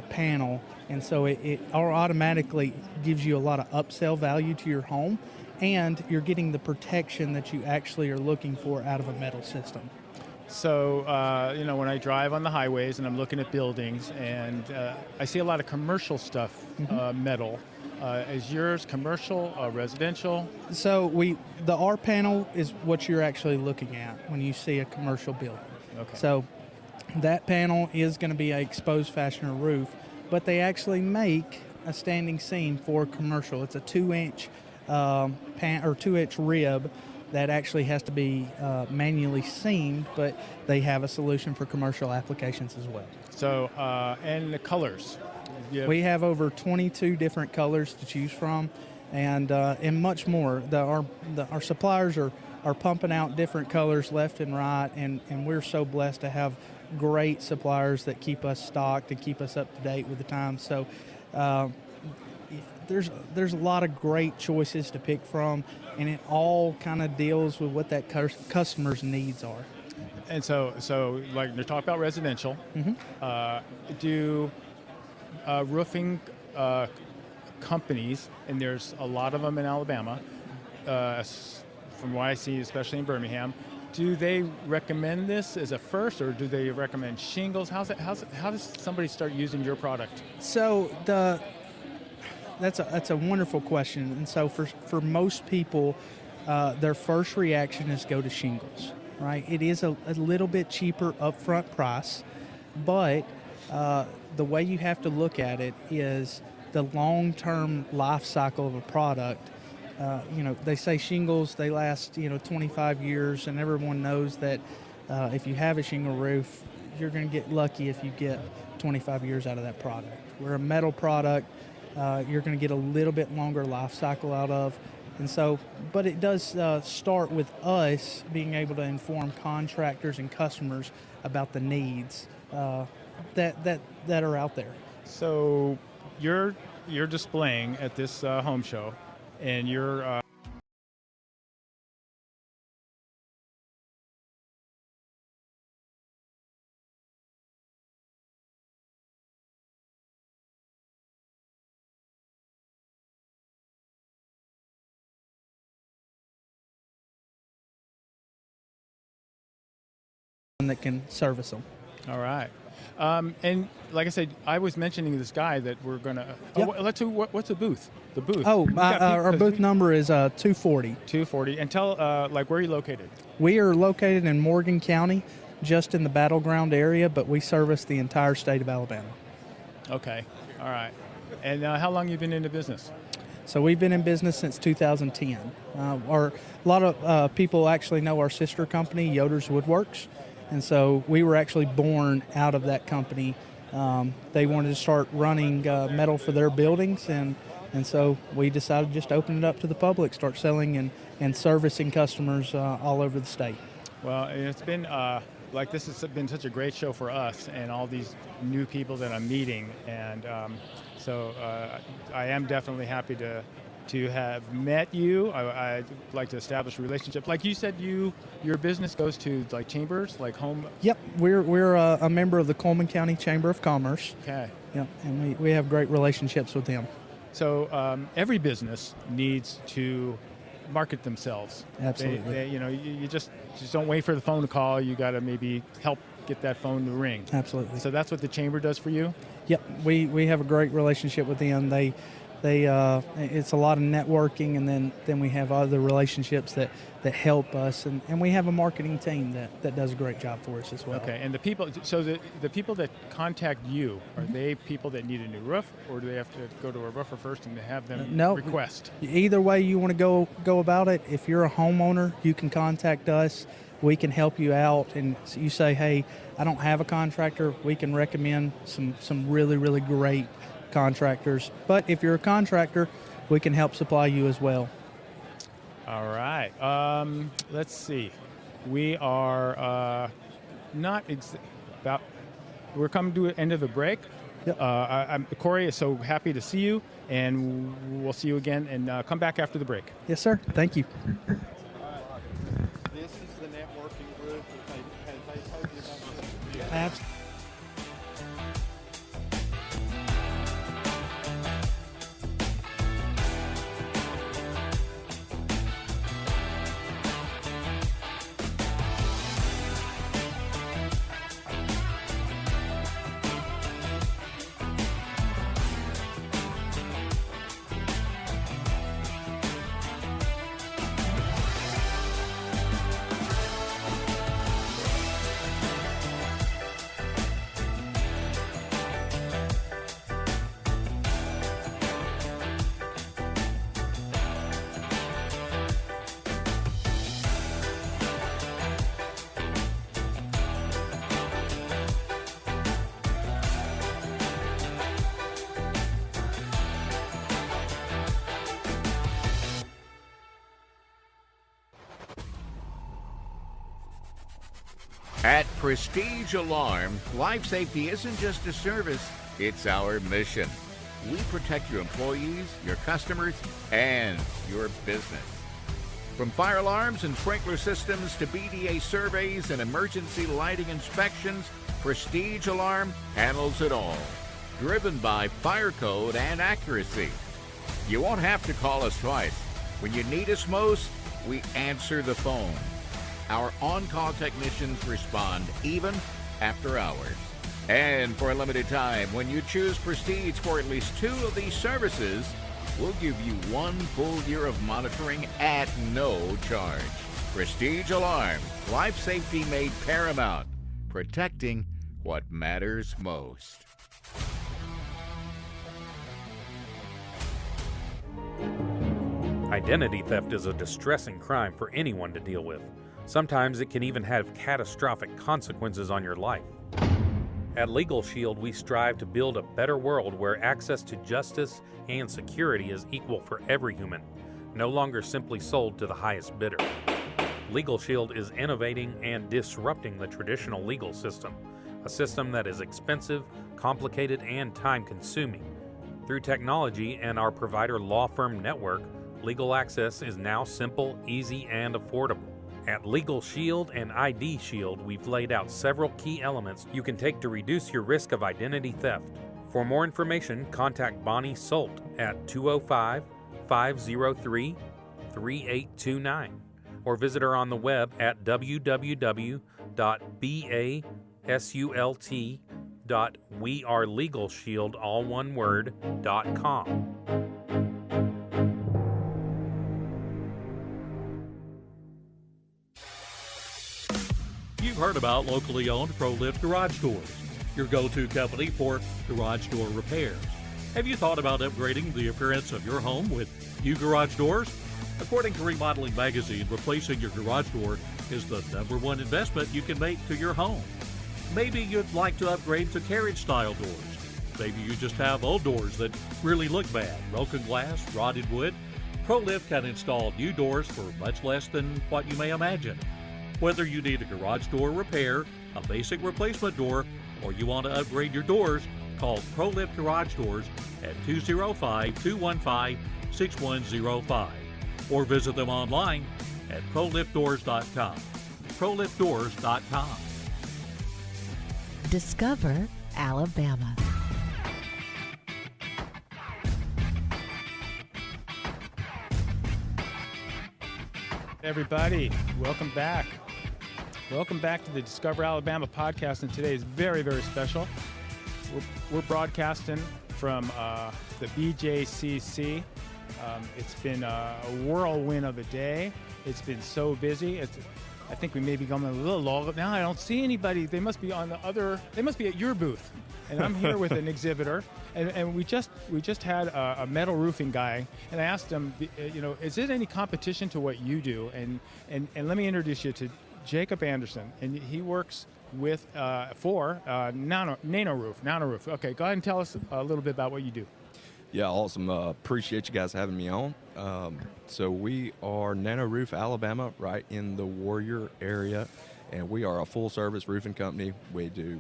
panel, and so it automatically gives you a lot of upsell value to your home, and you're getting the protection that you actually are looking for out of a metal system. So, when I drive on the highways and I'm looking at buildings, and I see a lot of commercial stuff, metal. Is yours commercial, residential? So the R panel is what you're actually looking at when you see a commercial building. Okay. So that panel is going to be an exposed fastener roof, but they actually make a standing seam for commercial. It's a 2-inch 2-inch rib that actually has to be manually seamed, but they have a solution for commercial applications as well. So, and the colors? We have over 22 different colors to choose from, and much more. Our suppliers are pumping out different colors left and right, and we're so blessed to have great suppliers that keep us stocked and keep us up to date with the times. So there's a lot of great choices to pick from, and it all kind of deals with what that customer's needs are. And so like they're talking about residential. Do roofing companies, and there's a lot of them in Alabama, from what I see, especially in Birmingham, do they recommend this as a first, or do they recommend shingles? How does somebody start using your product? So that's a wonderful question. And so for most people, their first reaction is go to shingles, right? It is a little bit cheaper upfront price, but the way you have to look at it is the long-term life cycle of a product. They say shingles, they last 25 years, and everyone knows that if you have a shingle roof, you're going to get lucky if you get 25 years out of that product. We're a metal product. You're going to get a little bit longer life cycle out of. And so, but it does start with us being able to inform contractors and customers about the needs that are out there. So you're displaying at this home show, and you're that can service them. all right. And like I said, I was mentioning this guy that we're going to... what's the booth? The booth. Our booth number is 240. 240. And tell, where are you located? We are located in Morgan County, just in the battleground area, but we service the entire state of Alabama. Okay. All right. And how long have you been into business? So we've been in business since 2010. A lot of people actually know our sister company, Yoder's Woodworks. And so we were actually born out of that company. They wanted to start running metal for their buildings, and so we decided just to open it up to the public, start selling and servicing customers all over the state. Well, it's been this has been such a great show for us and all these new people that I'm meeting, and so I am definitely happy to have met you. I'd like to establish a relationship. Like you said, your business goes to like chambers, like home. Yep, we're a member of the Coleman County Chamber of Commerce. Okay. Yep, and we have great relationships with them. So every business needs to market themselves. Absolutely. You just don't wait for the phone to call. You got to maybe help get that phone to ring. Absolutely. So that's what the chamber does for you? Yep, we have a great relationship with them. They it's a lot of networking, and then we have other relationships that help us, and we have a marketing team that does a great job for us as well. Okay, and the people that contact you, are they people that need a new roof, or do they have to go to a roofer first and have them request? Either way you want to go about it. If you're a homeowner, you can contact us. We can help you out, and you say, hey, I don't have a contractor. We can recommend some really, really great contractors. But if you're a contractor, we can help supply you as well. All right. Let's see. We are we're coming to the end of the break. Yep. I'm Corey, so happy to see you, and we'll see you again. And come back after the break. Yes, sir. Thank you. This is the networking group that they told you about. Absolutely. At Prestige Alarm, life safety isn't just a service, it's our mission. We protect your employees, your customers, and your business. From fire alarms and sprinkler systems to BDA surveys and emergency lighting inspections, Prestige Alarm handles it all. Driven by fire code and accuracy. You won't have to call us twice. When you need us most, we answer the phone. Our on-call technicians respond even after hours. And for a limited time, when you choose Prestige for at least 2 of these services, we'll give you 1 full year of monitoring at no charge. Prestige Alarm, life safety made paramount, protecting what matters most. Identity theft is a distressing crime for anyone to deal with. Sometimes it can even have catastrophic consequences on your life. At Legal Shield, we strive to build a better world where access to justice and security is equal for every human, no longer simply sold to the highest bidder. Legal Shield is innovating and disrupting the traditional legal system, a system that is expensive, complicated, and time-consuming. Through technology and our provider law firm network, legal access is now simple, easy, and affordable. At Legal Shield and ID Shield, we've laid out several key elements you can take to reduce your risk of identity theft. For more information, contact Bonnie Solt at 205-503-3829 or visit her on the web at www.basult.wearelegalshield.com. You've heard about locally owned ProLift Garage Doors, your go-to company for garage door repairs. Have you thought about upgrading the appearance of your home with new garage doors? According to Remodeling Magazine, replacing your garage door is the #1 investment you can make to your home. Maybe you'd like to upgrade to carriage-style doors. Maybe you just have old doors that really look bad, broken glass, rotted wood. ProLift can install new doors for much less than what you may imagine. Whether you need a garage door repair, a basic replacement door, or you want to upgrade your doors, call ProLift Garage Doors at 205-215-6105 or visit them online at proliftdoors.com. proliftdoors.com. Discover Alabama. Everybody, welcome back. Welcome back to the Discover Alabama podcast, and today is very, very special. We're broadcasting from the BJCC. It's been a whirlwind of a day. It's been so busy. I think we may be going a little lull. Now I don't see anybody. They must be on the other. They must be at your booth, and I'm here with an exhibitor. And we just had a metal roofing guy, and I asked him, is there any competition to what you do? And let me introduce you to Jacob Anderson, and he works with for Nano Roof. Okay, go ahead and tell us a little bit about what you do. Yeah, awesome. Appreciate you guys having me on. So we are Nano Roof, Alabama, right in the Warrior area. And we are a full-service roofing company. We do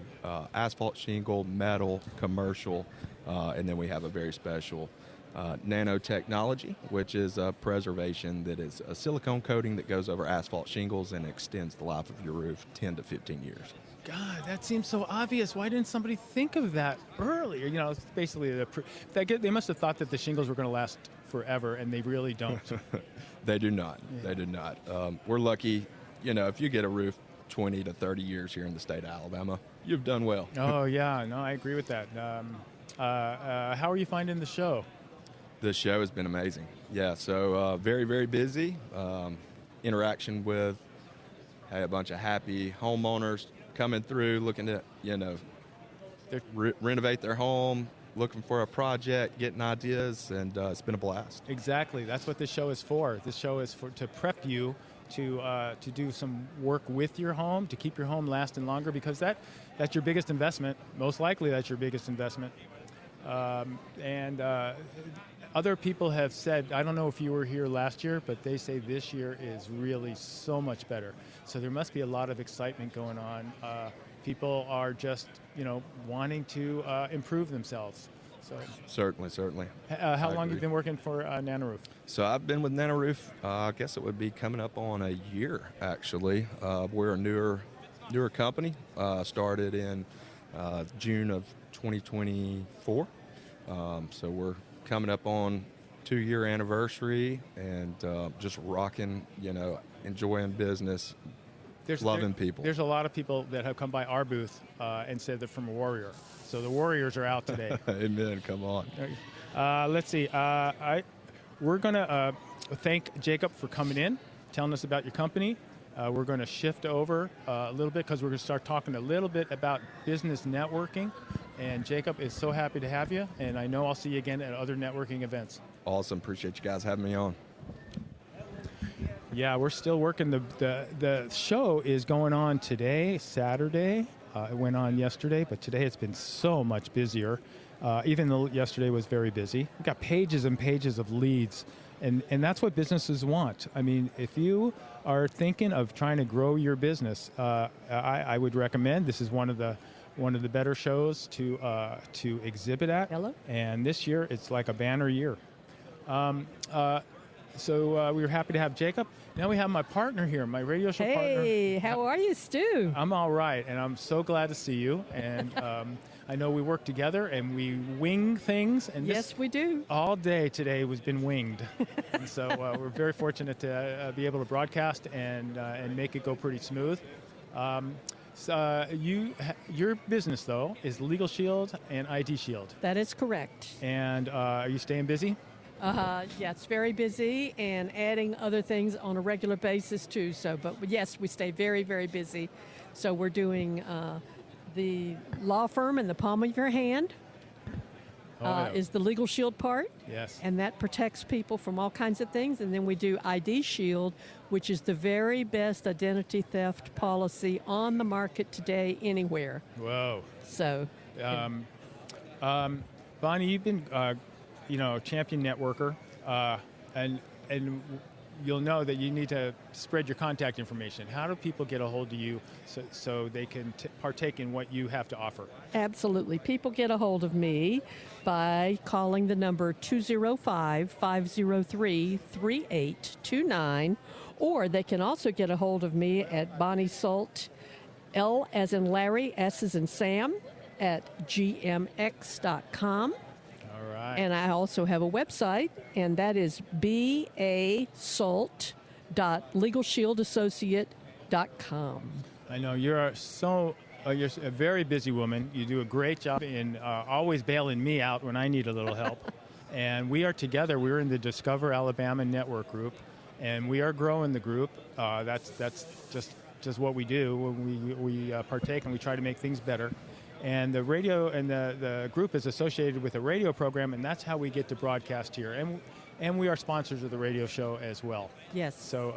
asphalt, shingle, metal, commercial, and then we have a very special nanotechnology, which is a preservation that is a silicone coating that goes over asphalt shingles and extends the life of your roof 10 to 15 years. God, that seems so obvious. Why didn't somebody think of that earlier? You know, it's basically they must have thought that the shingles were going to last forever, and they really don't. They do not. Yeah. They do not. We're lucky. You know, if you get a roof 20 to 30 years here in the state of Alabama, you've done well. Oh yeah, no, I agree with that. How are you finding the show? The show has been amazing. Yeah, so very, very busy. Interaction with a bunch of happy homeowners coming through, looking to, you know, renovate their home, looking for a project, getting ideas, and it's been a blast. Exactly. That's what this show is for. This show is to prep you to do some work with your home, to keep your home lasting longer, because that's your biggest investment. Most likely that's your biggest investment. Other people have said, I don't know if you were here last year, but they say this year is really so much better. So there must be a lot of excitement going on. People are just, you know, wanting to improve themselves. So Certainly. how long have you been working for NanoRoof? So I've been with NanoRoof, I guess it would be coming up on a year, actually. We're a newer company, started in June of 2024. So we're coming up on 2-year anniversary and just rocking, you know, enjoying business, loving people. There's a lot of people that have come by our booth and said they're from Warrior. So the Warriors are out today. Amen. Come on. Let's see. We're going to thank Jacob for coming in, telling us about your company. We're going to shift over a little bit because we're going to start talking a little bit about business networking. And Jacob is so happy to have you, and I know I'll see you again at other networking events. Awesome. Appreciate you guys having me on. Yeah, we're still working. The show is going on today, Saturday. It went on yesterday, but today it's been so much busier. Even though yesterday was very busy. We've got pages and pages of leads, and that's what businesses want. I mean, if you are thinking of trying to grow your business, I would recommend this is one of the better shows to exhibit at. Hello. And this year, it's like a banner year. So we were happy to have Jacob. Now we have my partner here, my radio show partner. Hey, how are you, Stu? I'm all right, and I'm so glad to see you. And I know we work together and we wing things. And Yes, we do. All day today has been winged. And so we're very fortunate to be able to broadcast and make it go pretty smooth. Your business, though, is Legal Shield and ID Shield. That is correct. And are you staying busy? Yeah, it's very busy and adding other things on a regular basis, too. But yes, we stay very, very busy. So we're doing the law firm in the palm of your hand. Is the Legal Shield part. Yes. And that protects people from all kinds of things. And then we do ID Shield, which is the very best identity theft policy on the market today anywhere. Whoa. So. Bonnie, you've been, champion networker, and you'll know that you need to spread your contact information. How do people get a hold of you so they can partake in what you have to offer? Absolutely. People get a hold of me by calling the number 205-503-3829, or they can also get a hold of me at Bonnie Sult, L as in Larry, S as in Sam, at gmx.com. All right. And I also have a website, and that is basult.legalshieldassociate.com. I know you're you're a very busy woman. You do a great job in always bailing me out when I need a little help. And we are together. We're in the Discover Alabama Network group, and we are growing the group. That's just what we do. We partake and we try to make things better. And the radio and the group is associated with a radio program, and that's how we get to broadcast here. And we are sponsors of the radio show as well. Yes. So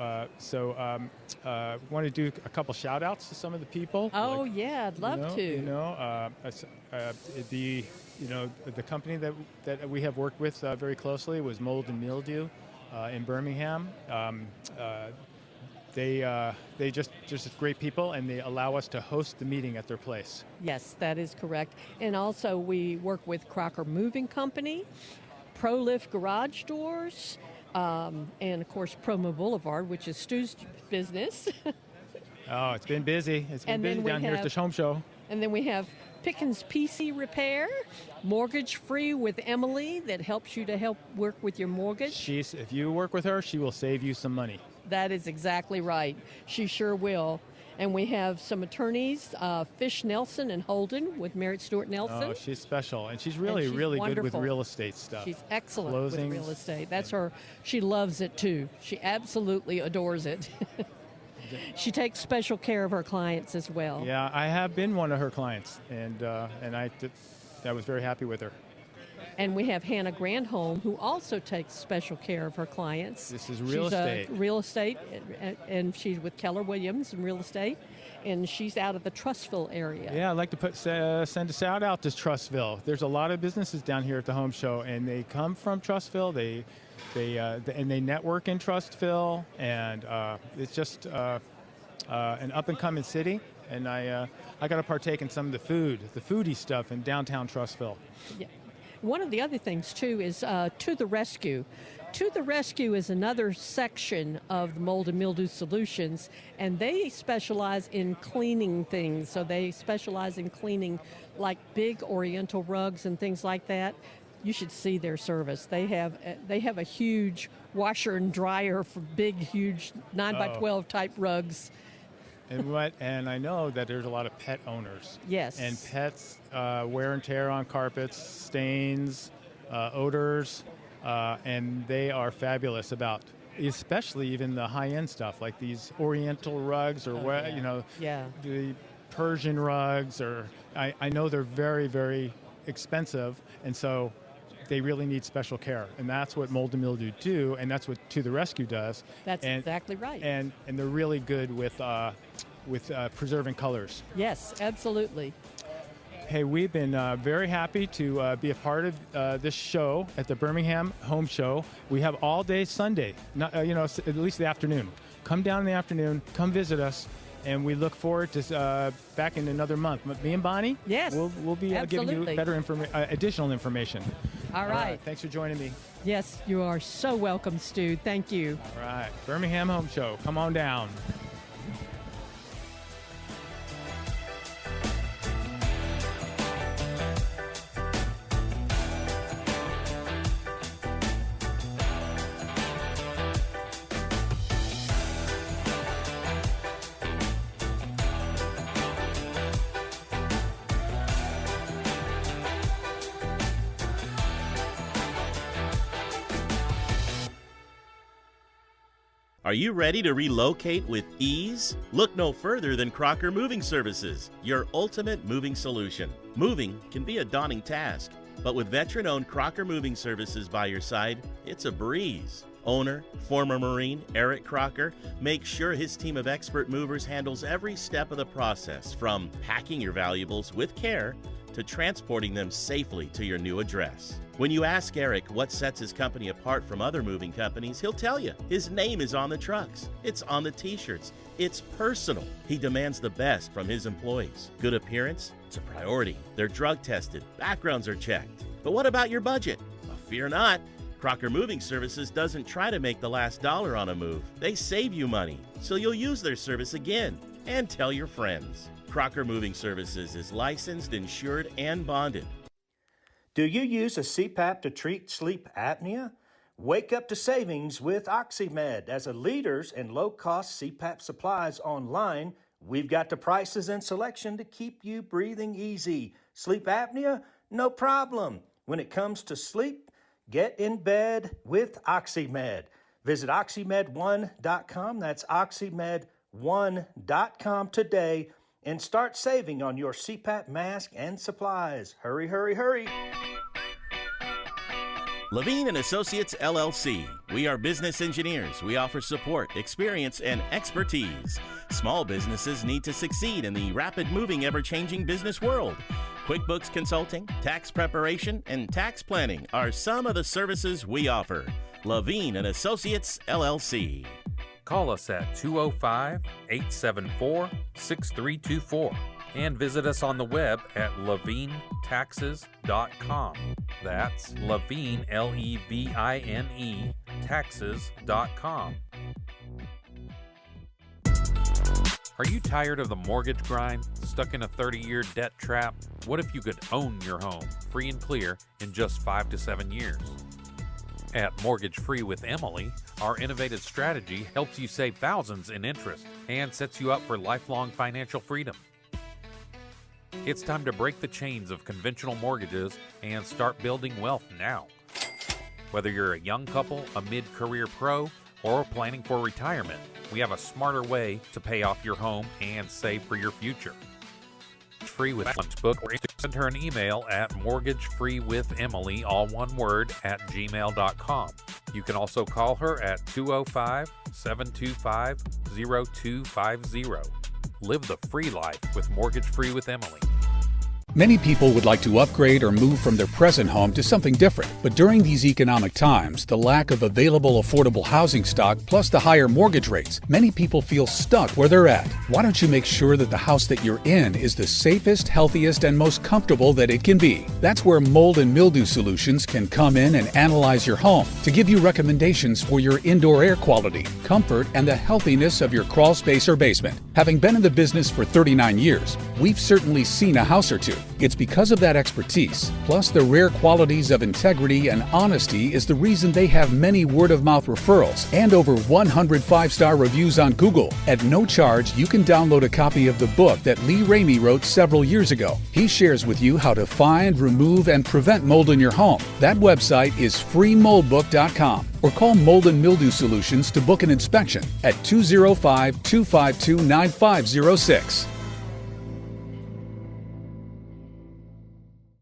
want to do a couple shout outs to some of the people. Oh, yeah, I'd love to. The company that we have worked with very closely was Mold and Mildew in Birmingham. they just great people, and they allow us to host the meeting at their place. Yes, that is correct. And also we work with Crocker Moving Company, ProLift Garage Doors, and of course Promo Boulevard, which is Stu's business. Oh, it's been busy. It's been busy down here at the Home Show. And then we have Pickens PC Repair, Mortgage Free with Emily, that helps you to help work with your mortgage. If you work with her, she will save you some money. That is exactly right. She sure will. And we have some attorneys, Fish Nelson and Holden with Merritt Stewart Nelson. Oh, she's special. And she's really good with real estate stuff. She's excellent Closings. with real estate. That's her. She loves it, too. She absolutely adores it. She takes special care of her clients as well. Yeah, I have been one of her clients, and I was very happy with her. And we have Hannah Grandholm, who also takes special care of her clients. This is real estate. Real estate, and she's with Keller Williams in real estate, and she's out of the Trussville area. Yeah, I'd like to send a shout out to Trussville. There's a lot of businesses down here at the Home Show, and they come from Trussville. They network in Trussville, and it's just an up-and-coming city. And I got to partake in some of the foodie stuff in downtown Trussville. Yeah. One of the other things, too, is To the Rescue. To the Rescue is another section of the Mold and Mildew Solutions, and they specialize in cleaning things. So they specialize in cleaning like big oriental rugs and things like that. You should see their service. They have a huge washer and dryer for big, huge 9x12 type rugs. And I know that there's a lot of pet owners. Yes. And pets wear and tear on carpets, stains, odors, and they are fabulous about, especially even the high-end stuff like these oriental rugs or the Persian rugs. Or I know they're very, very expensive, and so they really need special care, and that's what Mold and Mildew do, and that's what To the Rescue does. That's exactly right. And they're really good with preserving colors. Yes, absolutely. Hey, we've been very happy to be a part of this show at the Birmingham Home Show. We have all day Sunday, at least the afternoon. Come down in the afternoon, come visit us, and we look forward to back in another month. Me and Bonnie, yes, we'll be giving you better additional information. All right. Thanks for joining me. Yes, you are so welcome, Stu. Thank you. All right. Birmingham Home Show. Come on down. Are you ready to relocate with ease? Look no further than Crocker Moving Services, your ultimate moving solution. Moving can be a daunting task, but with veteran-owned Crocker Moving Services by your side, it's a breeze. Owner, former Marine Eric Crocker makes sure his team of expert movers handles every step of the process, from packing your valuables with care to transporting them safely to your new address. When you ask Eric what sets his company apart from other moving companies, he'll tell you. His name is on the trucks. It's on the t-shirts. It's personal. He demands the best from his employees. Good appearance? It's a priority. They're drug tested. Backgrounds are checked. But what about your budget? Well, fear not. Crocker Moving Services doesn't try to make the last dollar on a move. They save you money, so you'll use their service again and tell your friends. Crocker Moving Services is licensed, insured, and bonded. Do you use a CPAP to treat sleep apnea? Wake up to savings with OxyMed. As a leaders in low-cost CPAP supplies online, we've got the prices and selection to keep you breathing easy. Sleep apnea? No problem. When it comes to sleep, get in bed with OxyMed. Visit oxymed1.com. That's oxymed1.com today and start saving on your CPAP mask and supplies. Hurry, hurry, hurry. Levine and Associates, LLC. We are business engineers. We offer support, experience, and expertise. Small businesses need to succeed in the rapid moving, ever-changing business world. QuickBooks consulting, tax preparation, and tax planning are some of the services we offer. Levine and Associates, LLC. Call us at 205-874-6324 and visit us on the web at levinetaxes.com. That's Levine, Levine, taxes.com. Are you tired of the mortgage grind? Stuck in a 30-year debt trap? What if you could own your home, free and clear, in just 5 to 7 years? At Mortgage Free with Emily, our innovative strategy helps you save thousands in interest and sets you up for lifelong financial freedom. It's time to break the chains of conventional mortgages and start building wealth now. Whether you're a young couple, a mid-career pro, or planning for retirement, we have a smarter way to pay off your home and save for your future. Free with book or send her an email at mortgagefreewithemily, all one word, @gmail.com. You can also call her at 205-725-0250. Live the free life with Mortgage Free with Emily. Many people would like to upgrade or move from their present home to something different, but during these economic times, the lack of available affordable housing stock plus the higher mortgage rates, many people feel stuck where they're at. Why don't you make sure that the house that you're in is the safest, healthiest, and most comfortable that it can be? That's where Mold and Mildew Solutions can come in and analyze your home to give you recommendations for your indoor air quality, comfort, and the healthiness of your crawl space or basement. Having been in the business for 39 years, we've certainly seen a house or two. It's because of that expertise, plus the rare qualities of integrity and honesty is the reason they have many word-of-mouth referrals and over 100 5-star reviews on Google. At no charge, you can download a copy of the book that Lee Ramey wrote several years ago. He shares with you how to find, remove, and prevent mold in your home. That website is freemoldbook.com. Or call Mold and Mildew Solutions to book an inspection at 205-252-9506.